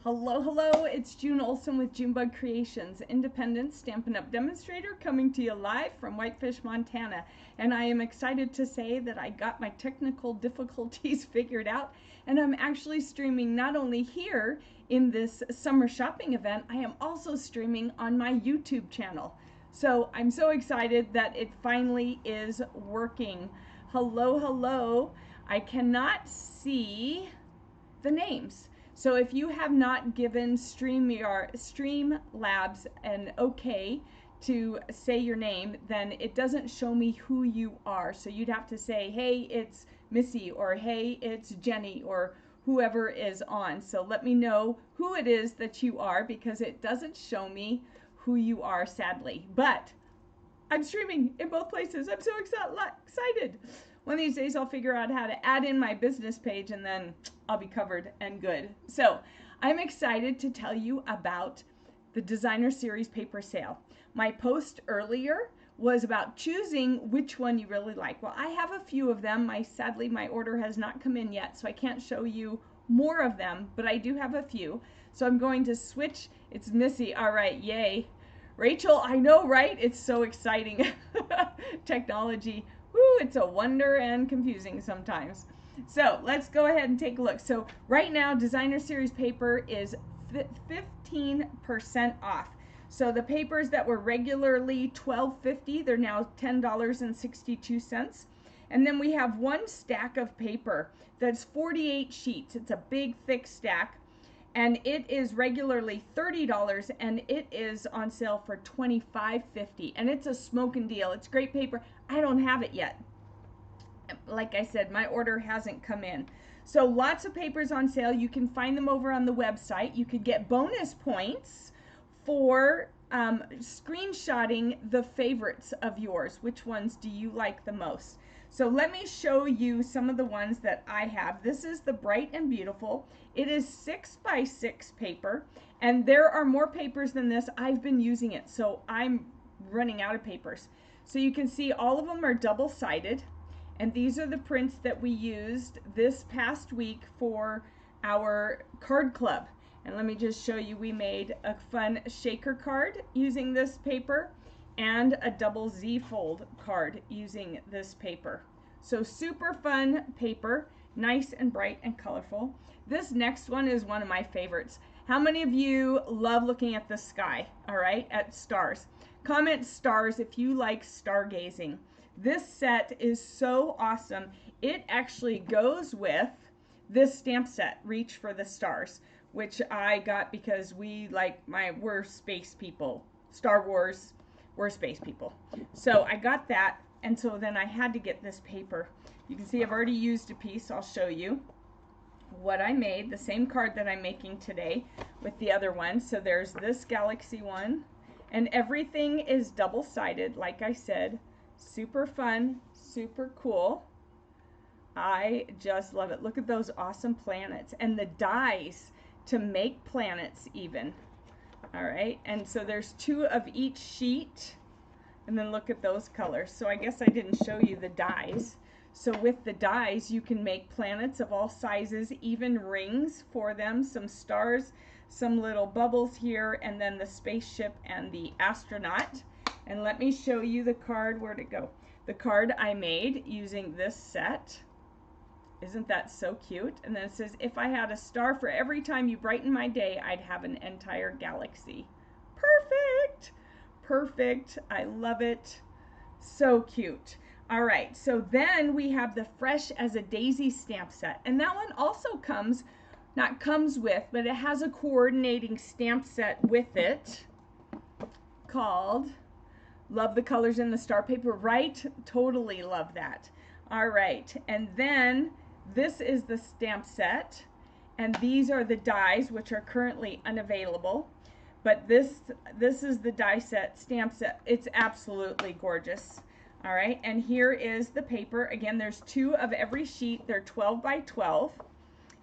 Hello, hello, it's June Olson with Junebug Creations, independent Stampin' Up! Demonstrator coming to you live from Whitefish, Montana. And I am excited to say that I got my technical difficulties figured out, and I'm actually streaming not only here in this summer shopping event, I am also streaming on my YouTube channel. So I'm so excited that it finally is working. Hello, hello. I cannot see the names. So if you have not given Streamlabs an okay to say your name, then it doesn't show me who you are. So you'd have to say, hey, it's Missy, or hey, it's Jenny, or whoever is on. So let me know who it is that you are, because it doesn't show me who you are, sadly. But I'm streaming in both places. I'm so excited. One of these days I'll figure out how to add in my business page, and then I'll be covered and good. So I'm excited to tell you about the Designer Series paper sale. My post earlier was about choosing which one you really like. Well, I have a few of them. Sadly, my order has not come in yet, so I can't show you more of them, but I do have a few. So I'm going to switch. It's Missy. All right, yay. Rachel, I know, right? It's so exciting. Technology. Woo, it's a wonder and confusing sometimes. So let's go ahead and take a look. So right now, Designer Series paper is 15% off. So the papers that were regularly $12.50, they're now $10.62. And then we have one stack of paper that's 48 sheets. It's a big, thick stack. And it is regularly $30, and it is on sale for $25.50. And it's a smoking deal. It's great paper. I don't have it yet. Like I said, my order hasn't come in. So lots of papers on sale. You can find them over on the website. You could get bonus points for screenshotting the favorites of yours. Which ones do you like the most? So let me show you some of the ones that I have. This is the Bright and Beautiful. It is 6x6 paper, and there are more papers than this. I've been using it, so I'm running out of papers. So you can see all of them are double-sided, and these are the prints that we used this past week for our card club. And let me just show you, we made a fun shaker card using this paper, and a double Z fold card using this paper. So super fun paper, nice and bright and colorful. This next one is one of my favorites. How many of you love looking at the sky, all right, at stars? Comment stars if you like stargazing. This set is so awesome. It actually goes with this stamp set, Reach for the Stars, which I got because we're space people. Star Wars, we're space people. So I got that, and so then I had to get this paper. You can see I've already used a piece. I'll show you what I made, the same card that I'm making today with the other one. So there's this galaxy one, and everything is double-sided, like I said. Super fun, super cool. I just love it. Look at those awesome planets, and the dies to make planets even. All right, and so there's 2 of each sheet, and then look at those colors. So I guess I didn't show you the dies. So with the dies, you can make planets of all sizes, even rings for them, some stars, some little bubbles here, and then the spaceship and the astronaut. And let me show you the card. Where'd it go? The card I made using this set. Isn't that so cute? And then it says, if I had a star for every time you brighten my day, I'd have an entire galaxy. Perfect! Perfect. I love it. So cute. All right, so then we have the Fresh as a Daisy stamp set. And that one also comes, not comes with, but it has a coordinating stamp set with it called Love the Colors in the Star Paper, right? Totally love that. All right, and then this is the stamp set, and these are the dies, which are currently unavailable. But this is the die set, stamp set. It's absolutely gorgeous. All right, and here is the paper. Again, there's 2 of every sheet. They're 12 by 12,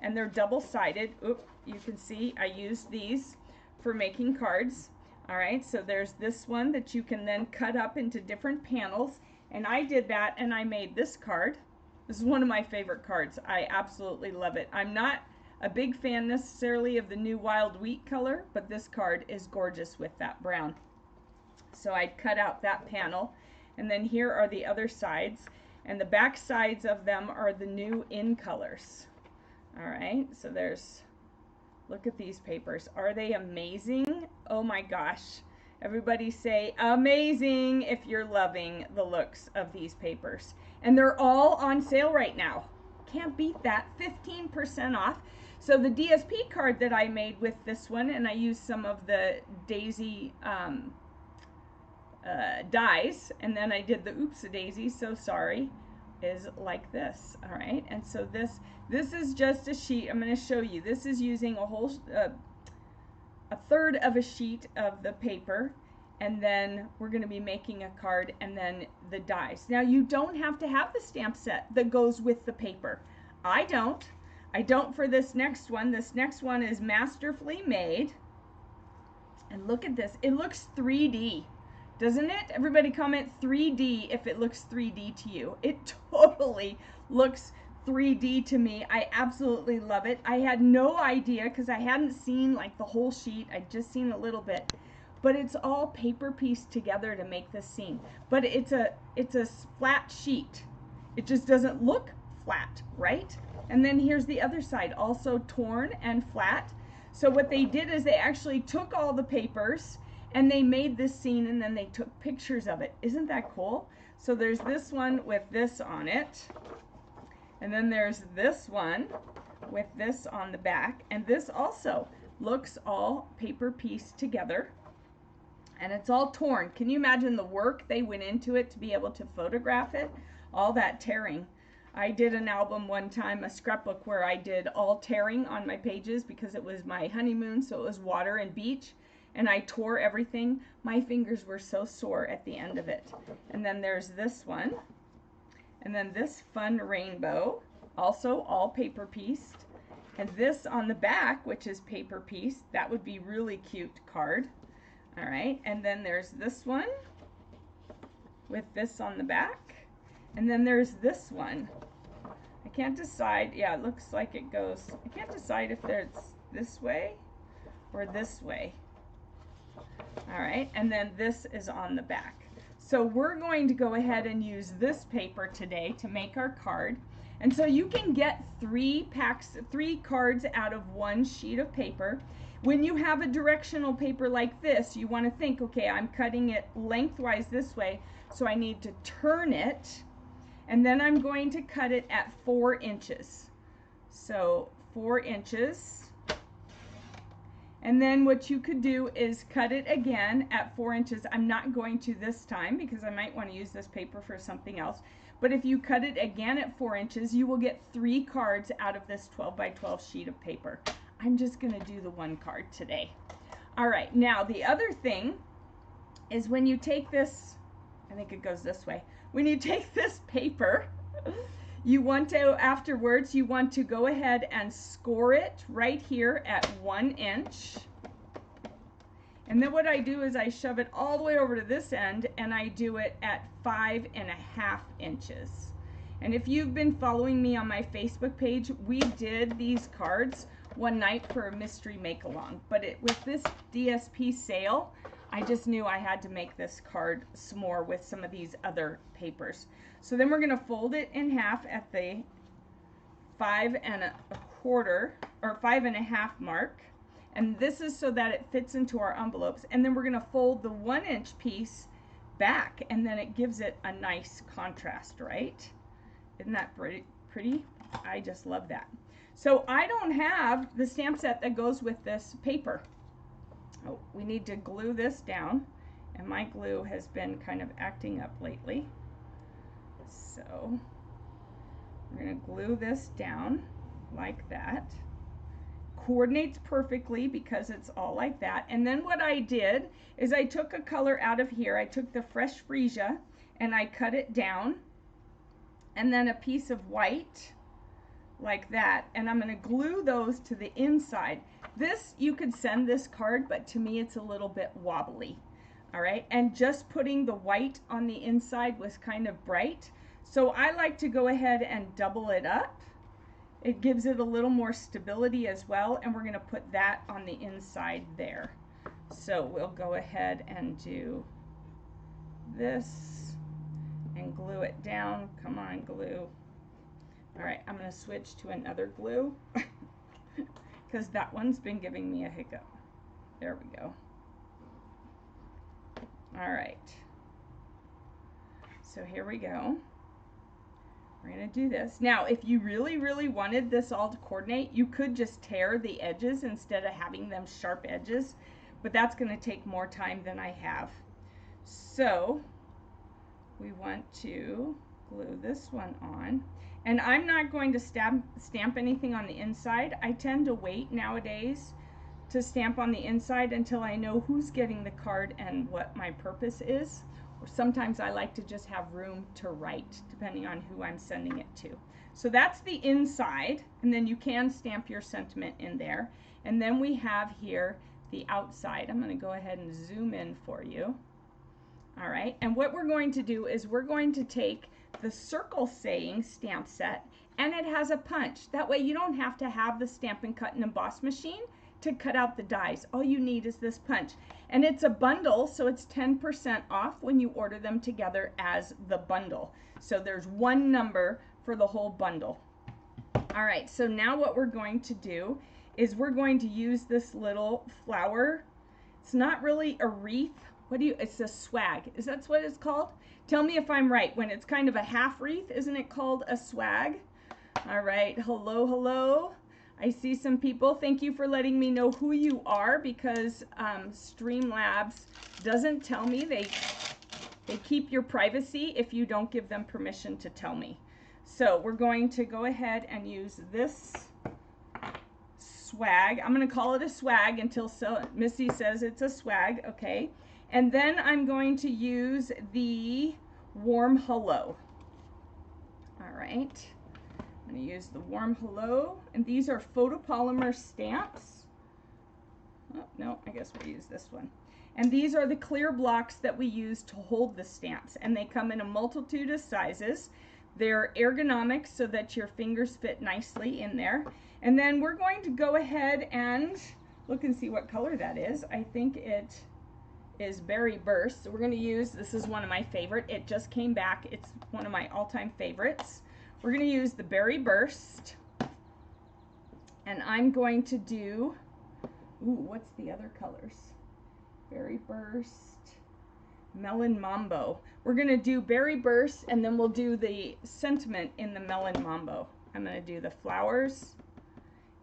and they're double-sided. Oop, you can see I used these for making cards. All right, so there's this one that you can then cut up into different panels, and I did that, and I made this card. This is one of my favorite cards. I absolutely love it. I'm not a big fan necessarily of the new wild wheat color, but this card is gorgeous with that brown. So I'd cut out that panel, and then here are the other sides, and the back sides of them are the new in colors. All right, so there's, look at these papers. Are they amazing? Oh my gosh. Everybody say amazing if you're loving the looks of these papers. And they're all on sale right now. Can't beat that, 15% off. So the DSP card that I made with this one, and I used some of the daisy dies, and then I did the oops-a-daisy, so sorry, is like this. All right, and so this is just a sheet. I'm going to show you. This is using a whole a third of a sheet of the paper, and then we're going to be making a card, and then the dies. Now you don't have to have the stamp set that goes with the paper. I don't for this next one. This next one is masterfully made, and look at this. It looks 3D, doesn't it? Everybody comment 3D if it looks 3D to you. It totally looks 3D to me. I absolutely love it. I had no idea because I hadn't seen like the whole sheet. I'd just seen a little bit, but it's all paper pieced together to make this scene. But it's a flat sheet. It just doesn't look flat, right? And then here's the other side, also torn and flat. So what they did is they actually took all the papers and they made this scene, and then they took pictures of it. Isn't that cool? So there's this one with this on it, and then there's this one with this on the back, and this also looks all paper pieced together, and it's all torn. Can you imagine the work they went into it to be able to photograph it? All that tearing. I did an album one time, a scrapbook, where I did all tearing on my pages because it was my honeymoon, so it was water and beach, and I tore everything. My fingers were so sore at the end of it. And then there's this one, and then this fun rainbow, also all paper pieced, and this on the back, which is paper pieced. That would be really cute card. All right, and then there's this one with this on the back, and then there's this one. I can't decide. Yeah, it looks like it goes, I can't decide if it's this way or this way. All right, and then this is on the back. So we're going to go ahead and use this paper today to make our card. And so you can get 3 cards out of 1 sheet of paper. When you have a directional paper like this, you want to think, okay, I'm cutting it lengthwise this way, so I need to turn it, and then I'm going to cut it at 4 inches. So 4 inches. And then what you could do is cut it again at 4 inches. I'm not going to this time because I might want to use this paper for something else. But if you cut it again at 4 inches, you will get 3 cards out of this 12 by 12 sheet of paper. I'm just going to do the 1 card today. All right, now the other thing is when you take this, I think it goes this way. When you take this paper, you want to, afterwards, you want to go ahead and score it right here at 1 inch. And then what I do is I shove it all the way over to this end, and I do it at 5.5 inches. And if you've been following me on my Facebook page, we did these cards one night for a mystery make-along. But with this DSP sale, I just knew I had to make this card some more with some of these other papers. So then we're going to fold it in half at the 5 1/4 or 5.5 mark. And this is so that it fits into our envelopes. And then we're going to fold the 1 inch piece back, and then it gives it a nice contrast, right? Isn't that pretty? I just love that. So I don't have the stamp set that goes with this paper. Oh, we need to glue this down, and my glue has been kind of acting up lately. So we're going to glue this down like that. Coordinates perfectly because it's all like that. And then what I did is I took a color out of here. I took the fresh freesia and I cut it down, and then a piece of white like that, and I'm going to glue those to the inside. This, you could send this card, but to me it's a little bit wobbly. All right, and just putting the white on the inside was kind of bright, so I like to go ahead and double it up It gives it a little more stability as well, and we're going to put that on the inside there. So we'll go ahead and do this and glue it down. Come on, glue. All right, I'm going to switch to another glue because that one's been giving me a hiccup. There we go. All right. So here we go. We're going to do this. Now, if you really, really wanted this all to coordinate, you could just tear the edges instead of having them sharp edges, but that's going to take more time than I have. So we want to glue this one on. And I'm not going to stamp anything on the inside. I tend to wait nowadays to stamp on the inside until I know who's getting the card and what my purpose is. Or sometimes I like to just have room to write, depending on who I'm sending it to. So that's the inside, and then you can stamp your sentiment in there. And then we have here the outside. I'm going to go ahead and zoom in for you. All right, and what we're going to do is we're going to take the circle saying stamp set, and it has a punch. That way you don't have to have the Stampin' Cut and Emboss machine to cut out the dies. All you need is this punch. And it's a bundle, so it's 10% off when you order them together as the bundle. So there's one number for the whole bundle. All right, so now what we're going to do is we're going to use this little flower. It's not really a wreath. It's a swag. Is that what it's called? Tell me if I'm right. When it's kind of a half wreath, isn't it called a swag? All right, hello, hello. I see some people. Thank you for letting me know who you are, because Streamlabs doesn't tell me. They keep your privacy if you don't give them permission to tell me. So we're going to go ahead and use this swag. I'm going to call it a swag until Missy says it's a swag, okay? And then I'm going to use the warm hello. All right. I'm going to use the warm hello, and these are photopolymer stamps. Oh, no, I guess we'll use this one. And these are the clear blocks that we use to hold the stamps, and they come in a multitude of sizes. They're ergonomic so that your fingers fit nicely in there. And then we're going to go ahead and look and see what color that is. I think it is Berry Burst. So we're going to use, this is one of my favorite. It just came back. It's one of my all-time favorites. We're going to use the Berry Burst, and I'm going to do, what's the other colors? Berry Burst, Melon Mambo. We're going to do Berry Burst, and then we'll do the sentiment in the Melon Mambo. I'm going to do the flowers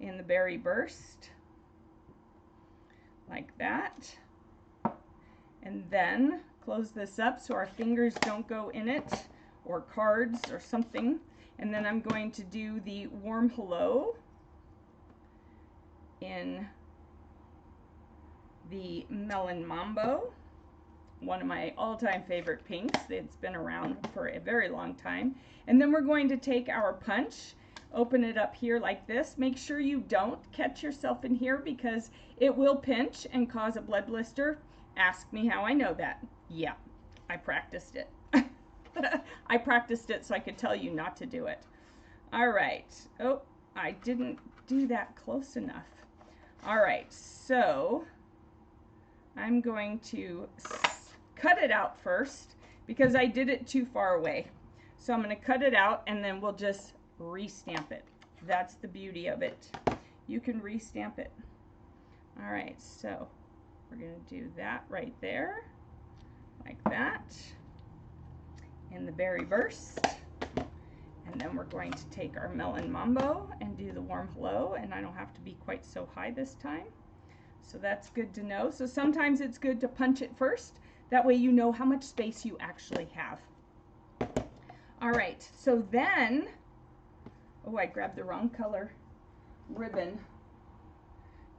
in the Berry Burst, like that. And then close this up so our fingers don't go in it, or cards or something. And then I'm going to do the warm hello in the Melon Mambo, one of my all-time favorite pinks. It's been around for a very long time. And then we're going to take our punch, open it up here like this. Make sure you don't catch yourself in here because it will pinch and cause a blood blister. Ask me how I know that. Yeah, I practiced it. I practiced it so I could tell you not to do it. All right. Oh, I didn't do that close enough. All right, so I'm going to cut it out first because I did it too far away. So I'm going to cut it out, and then we'll just re-stamp it. That's the beauty of it. You can re-stamp it. All right, so we're going to do that right there, like that, in the Berry Burst. And then we're going to take our Melon Mambo and do the warm hello, and I don't have to be quite so high this time. So that's good to know. So sometimes it's good to punch it first. That way you know how much space you actually have. All right, so then, oh, I grabbed the wrong color ribbon.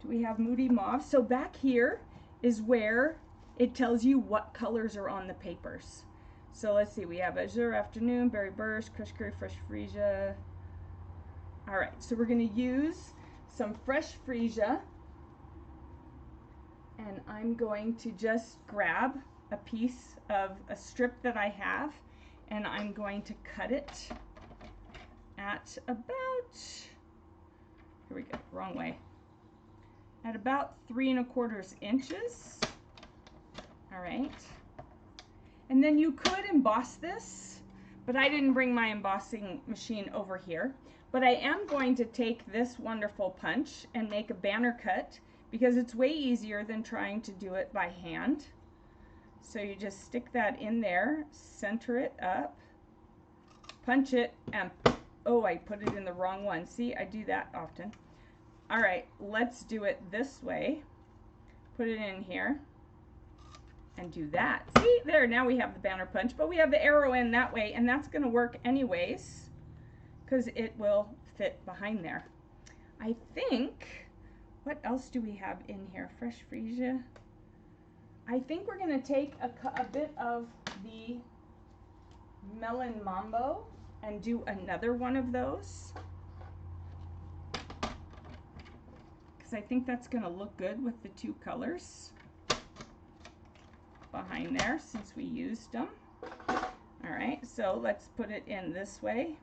Do we have Moody Mauve? So back here is where it tells you what colors are on the papers. So let's see, we have Azure Afternoon, Berry Burst, Crush Curry, Fresh Freesia. All right, so we're gonna use some Fresh Freesia, and I'm going to just grab a piece of a strip that I have, and I'm going to cut it at about here we go, wrong way, at about 3 1/4 inches. All right. And then you could emboss this, but I didn't bring my embossing machine over here. But I am going to take this wonderful punch and make a banner cut because it's way easier than trying to do it by hand. So you just stick that in there, center it up, punch it, and oh, I put it in the wrong one. See, I do that often. All right, let's do it this way. Put it in here and do that. See, there, now we have the banner punch, but we have the arrow in that way, and that's gonna work anyways because it will fit behind there. I think, what else do we have in here? Fresh freesia. I think we're gonna take a bit of the melon mambo and do another one of those, because I think that's gonna look good with the 2 colors behind there since we used them. All right, so let's put it in this way.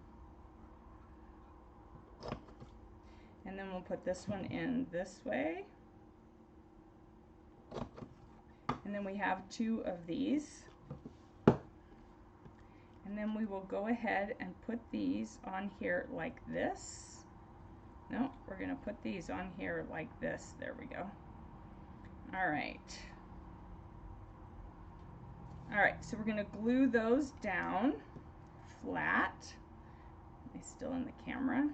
And then we'll put this one in this way. And then we have 2 of these. And then we will go ahead and put these on here like this. No, we're gonna put these on here like this. There we go. All right. All right, so we're gonna glue those down flat. Am I still in the camera?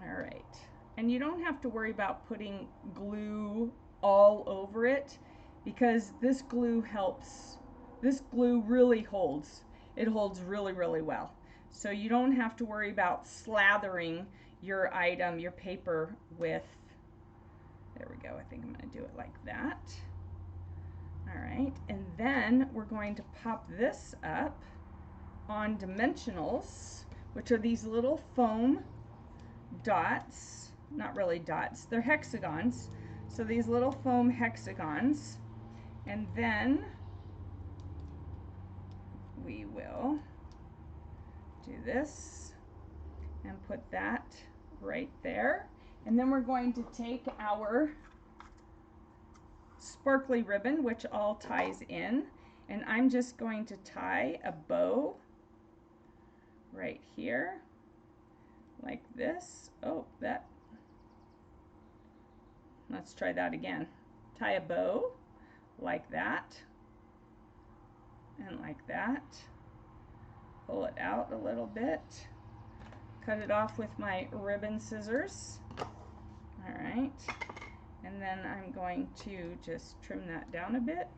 All right, and you don't have to worry about putting glue all over it because this glue helps. This glue really holds. It holds really, really well. So you don't have to worry about slathering your item, your paper with, there we go, I think I'm gonna do it like that. All right, and then we're going to pop this up on dimensionals, which are these little foam dots, not really dots, they're hexagons. So these little foam hexagons, and then we will do this and put that right there. And then we're going to take our sparkly ribbon, which all ties in, and I'm just going to tie a bow right here like this. Oh, that, let's try that again. Tie a bow like that and like that. Pull it out a little bit. Cut it off with my ribbon scissors. All right. And then I'm going to just trim that down a bit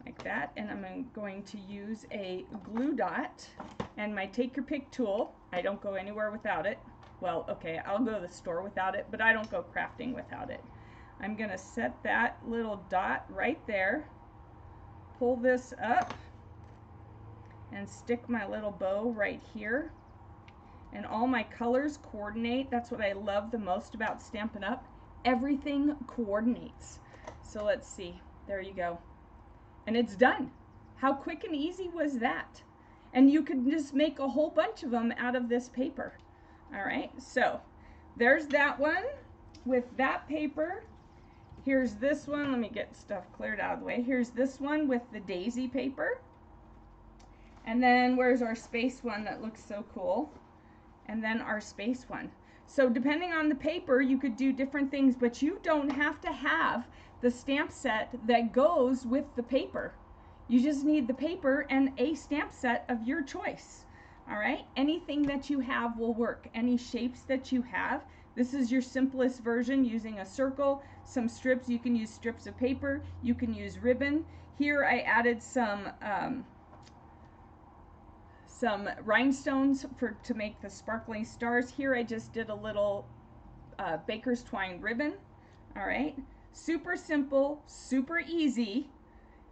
like that, and I'm going to use a glue dot and my take your pick tool. I don't go anywhere without it. Well, okay, I'll go to the store without it, but I don't go crafting without it. I'm gonna set that little dot right there, pull this up, and stick my little bow right here. And all my colors coordinate. That's what I love the most about Stampin' Up! Everything coordinates. So let's see, there you go. And it's done. How quick and easy was that? And you could just make a whole bunch of them out of this paper. All right, so there's that one with that paper. Here's this one, let me get stuff cleared out of the way. Here's this one with the daisy paper. And then where's our space one that looks so cool? And then our space one. So depending on the paper, you could do different things, but you don't have to have the stamp set that goes with the paper. You just need the paper and a stamp set of your choice. All right, anything that you have will work. Any shapes that you have. This is your simplest version using a circle, some strips. You can use strips of paper. You can use ribbon. Here I added some rhinestones to make the sparkling stars. Here I just did a little baker's twine ribbon. All right, super simple, super easy,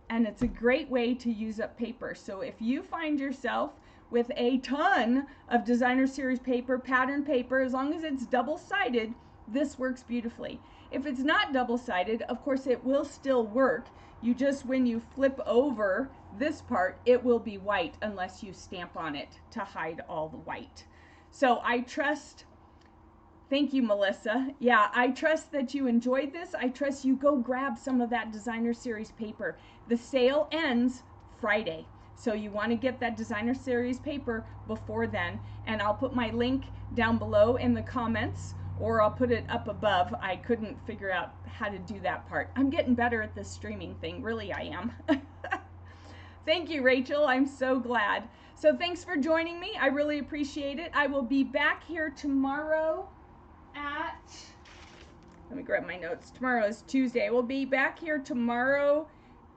and it's a great way to use up paper. So if you find yourself with a ton of designer series paper, pattern paper, as long as it's double-sided, this works beautifully. If it's not double-sided, of course it will still work. You just, when you flip over this part, it will be white unless you stamp on it to hide all the white. So I trust, thank you, Melissa. Yeah, I trust that you enjoyed this. I trust you go grab some of that designer series paper. The sale ends Friday. So you want to get that designer series paper before then. And I'll put my link down below in the comments, or I'll put it up above. I couldn't figure out how to do that part. I'm getting better at this streaming thing. Really, I am. Thank you, Rachel. I'm so glad. So thanks for joining me. I really appreciate it. I will be back here tomorrow at, let me grab my notes. Tomorrow is Tuesday. We'll be back here tomorrow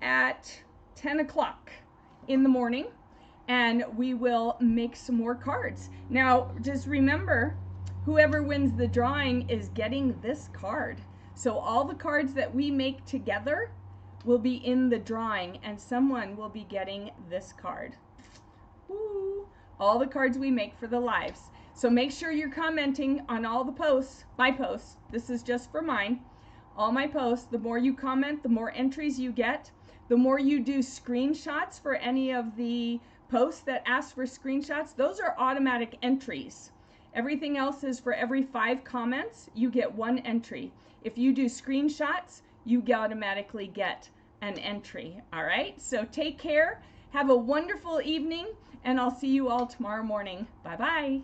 at 10 o'clock in the morning, and we will make some more cards. Now, just remember, whoever wins the drawing is getting this card. So all the cards that we make together will be in the drawing, and someone will be getting this card. Woo! All the cards we make for the lives. So make sure you're commenting on all the posts, my posts. This is just for mine. All my posts, the more you comment, the more entries you get. The more you do screenshots for any of the posts that ask for screenshots, those are automatic entries. Everything else is for every 5 comments, you get 1 entry. If you do screenshots, you automatically get an entry. All right, so take care. Have a wonderful evening, and I'll see you all tomorrow morning. Bye-bye.